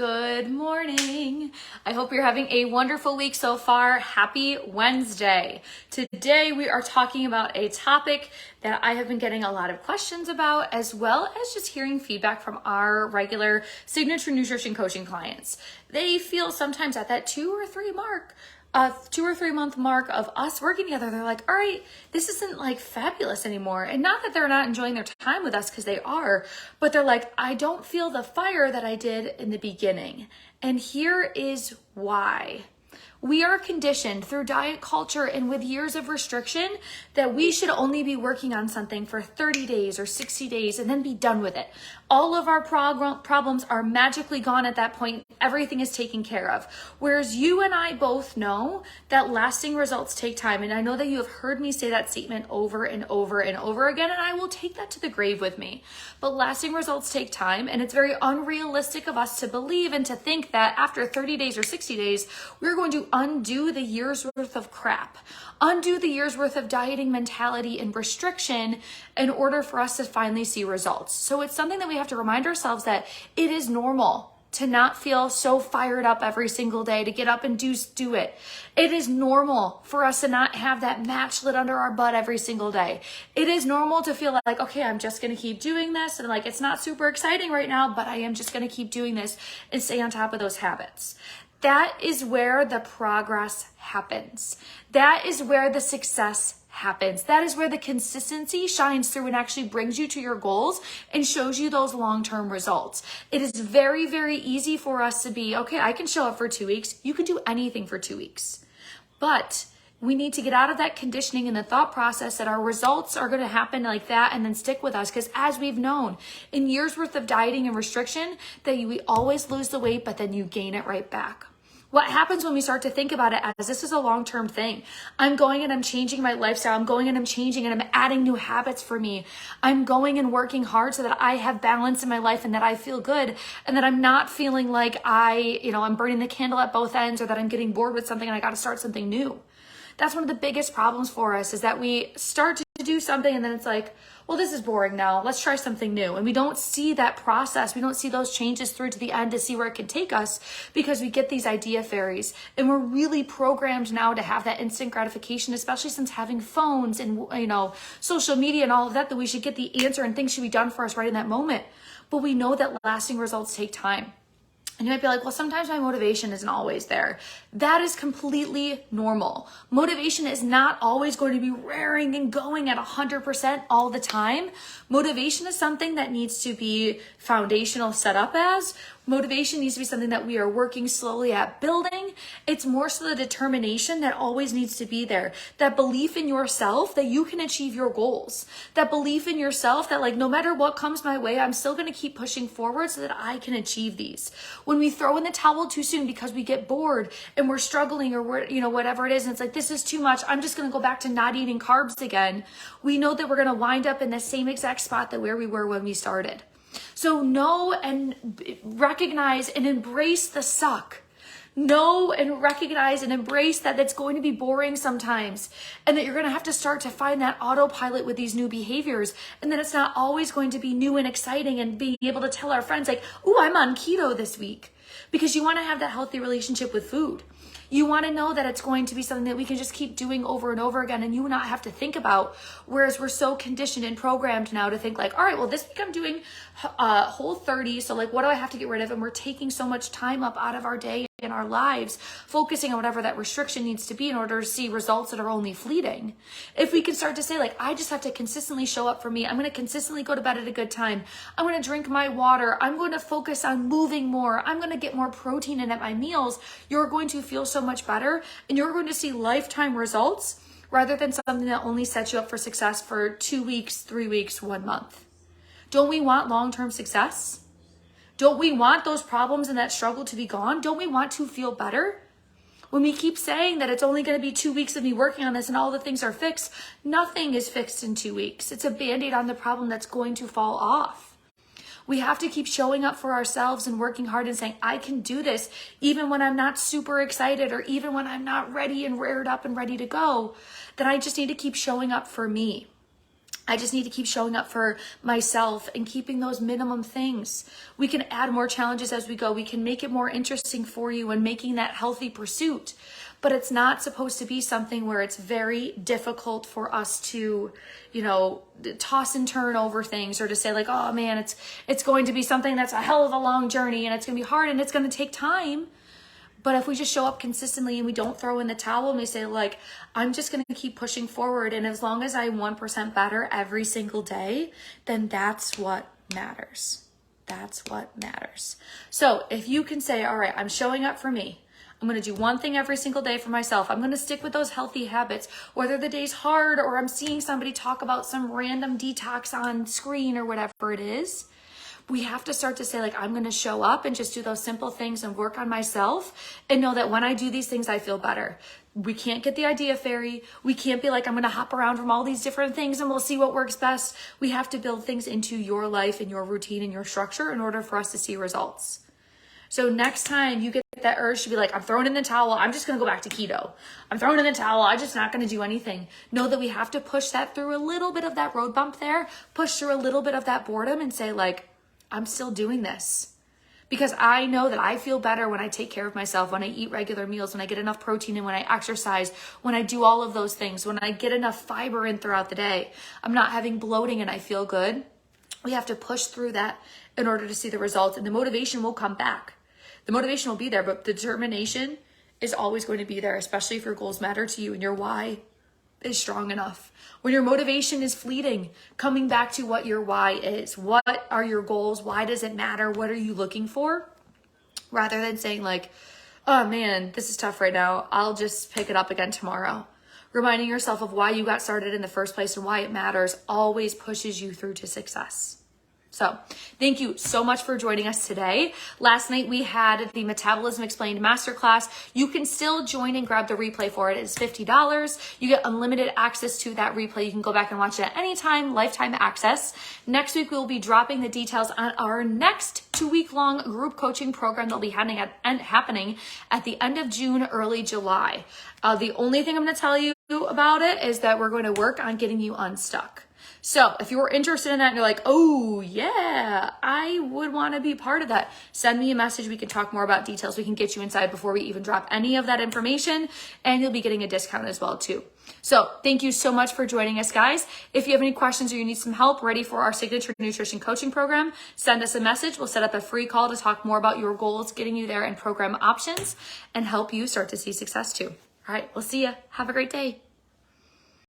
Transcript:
Good morning. I hope you're having a wonderful week so far. Happy Wednesday. Today we are talking about a topic that I have been getting a lot of questions about, as well as just hearing feedback from our regular Signature Nutrition Coaching clients. They feel sometimes at that 2 or 3 month mark of us working together, they're like, all right, this isn't like fabulous anymore. And not that they're not enjoying their time with us, because they are, but they're like, I don't feel the fire that I did in the beginning. And here is why. We are conditioned through diet culture and with years of restriction that we should only be working on something for 30 days or 60 days and then be done with it. All of our problems are magically gone at that point. Everything is taken care of. Whereas you and I both know that lasting results take time. And I know that you have heard me say that statement over and over and over again, and I will take that to the grave with me. But lasting results take time, and it's very unrealistic of us to believe and to think that after 30 days or 60 days, we're going to undo the year's worth of crap, undo the year's worth of dieting mentality and restriction in order for us to finally see results. So it's something that we have to remind ourselves that it is normal to not feel so fired up every single day, to get up and do it. It is normal for us to not have that match lit under our butt every single day. It is normal to feel like, okay, I'm just going to keep doing this. And like, it's not super exciting right now, but I am just going to keep doing this and stay on top of those habits. That is where the progress happens. That is where the success happens. That is where the consistency shines through and actually brings you to your goals and shows you those long-term results. It is very, very easy for us to be, okay, I can show up for 2 weeks. You can do anything for 2 weeks. But we need to get out of that conditioning and the thought process that our results are going to happen like that and then stick with us. Because as we've known in years worth of dieting and restriction, that we always lose the weight, but then you gain it right back. What happens when we start to think about it as this is a long-term thing? I'm going and I'm changing my lifestyle. I'm going and I'm changing and I'm adding new habits for me. I'm going and working hard so that I have balance in my life and that I feel good and that I'm not feeling like I'm burning the candle at both ends, or that I'm getting bored with something and I got to start something new. That's one of the biggest problems for us, is that we start to do something and then it's like, well, this is boring now. Let's try something new. And we don't see that process. We don't see those changes through to the end to see where it can take us, because we get these idea fairies. And we're really programmed now to have that instant gratification, especially since having phones and, social media and all of that, that we should get the answer and things should be done for us right in that moment. But we know that lasting results take time. And you might be like, well, sometimes my motivation isn't always there. That is completely normal. Motivation is not always going to be raring and going at 100% all the time. Motivation is something that needs to be foundational set up as. Motivation needs to be something that we are working slowly at building. It's more so the determination that always needs to be there. That belief in yourself that you can achieve your goals. That belief in yourself that no matter what comes my way, I'm still going to keep pushing forward so that I can achieve these. When we throw in the towel too soon because we get bored and we're struggling, or whatever it is, and it's like, this is too much, I'm just going to go back to not eating carbs again. We know that we're going to wind up in the same exact spot that where we were when we started. So know and recognize and embrace the suck. Know and recognize and embrace that it's going to be boring sometimes, and that you're going to have to start to find that autopilot with these new behaviors, and that it's not always going to be new and exciting and being able to tell our friends like, ooh, I'm on keto this week, because you want to have that healthy relationship with food. You want to know that it's going to be something that we can just keep doing over and over again and you not have to think about. Whereas we're so conditioned and programmed now to think like, all right, well, this week I'm doing Whole30. So what do I have to get rid of? And we're taking so much time up out of our day in our lives, focusing on whatever that restriction needs to be in order to see results that are only fleeting. If we can start to say I just have to consistently show up for me. I'm going to consistently go to bed at a good time. I'm going to drink my water. I'm going to focus on moving more. I'm going to get more protein in at my meals. You're going to feel so much better, and you're going to see lifetime results rather than something that only sets you up for success for 2 weeks, 3 weeks, 1 month. Don't we want long-term success? Don't we want those problems and that struggle to be gone? Don't we want to feel better? When we keep saying that it's only going to be 2 weeks of me working on this and all the things are fixed, nothing is fixed in 2 weeks. It's a Band-Aid on the problem that's going to fall off. We have to keep showing up for ourselves and working hard and saying, I can do this, even when I'm not super excited or even when I'm not ready and rared up and ready to go, that I just need to keep showing up for me. I just need to keep showing up for myself and keeping those minimum things. We can add more challenges as we go. We can make it more interesting for you and making that healthy pursuit. But it's not supposed to be something where it's very difficult for us to, toss and turn over things, or to say like, oh man, it's going to be something that's a hell of a long journey and it's going to be hard and it's going to take time. But if we just show up consistently and we don't throw in the towel and we say like, I'm just going to keep pushing forward, and as long as I'm 1% better every single day, then that's what matters. That's what matters. So if you can say, all right, I'm showing up for me. I'm going to do one thing every single day for myself. I'm going to stick with those healthy habits, whether the day's hard or I'm seeing somebody talk about some random detox on screen or whatever it is. We have to start to say like, I'm going to show up and just do those simple things and work on myself and know that when I do these things, I feel better. We can't get the idea fairy. We can't be like, I'm going to hop around from all these different things and we'll see what works best. We have to build things into your life and your routine and your structure in order for us to see results. So next time you get that urge to be like, I'm throwing in the towel, I'm just going to go back to keto. I'm throwing in the towel, I'm just not going to do anything. Know that we have to push that through a little bit of that road bump there, push through a little bit of that boredom and say like, I'm still doing this because I know that I feel better when I take care of myself, when I eat regular meals, when I get enough protein in, when I exercise, when I do all of those things, when I get enough fiber in throughout the day. I'm not having bloating and I feel good. We have to push through that in order to see the results, and the motivation will come back. The motivation will be there, but the determination is always going to be there, especially if your goals matter to you and your why is strong enough. When your motivation is fleeting, coming back to what your why is. What are your goals? Why does it matter? What are you looking for? Rather than saying like, oh man, this is tough right now. I'll just pick it up again tomorrow. Reminding yourself of why you got started in the first place and why it matters always pushes you through to success. So thank you so much for joining us today. Last night we had the Metabolism Explained Masterclass. You can still join and grab the replay for it. It's $50. You get unlimited access to that replay. You can go back and watch it at any time, lifetime access. Next week, we'll be dropping the details on our next 2-week-long group coaching program that'll be happening at the end of June, early July. The only thing I'm going to tell you about it is that we're going to work on getting you unstuck. So if you're interested in that and you're like, oh yeah, I would want to be part of that, send me a message. We can talk more about details. We can get you inside before we even drop any of that information, and you'll be getting a discount as well too. So thank you so much for joining us, guys. If you have any questions or you need some help ready for our signature nutrition coaching program, send us a message. We'll set up a free call to talk more about your goals, getting you there, and program options, and help you start to see success too. All right, we'll see you. Have a great day.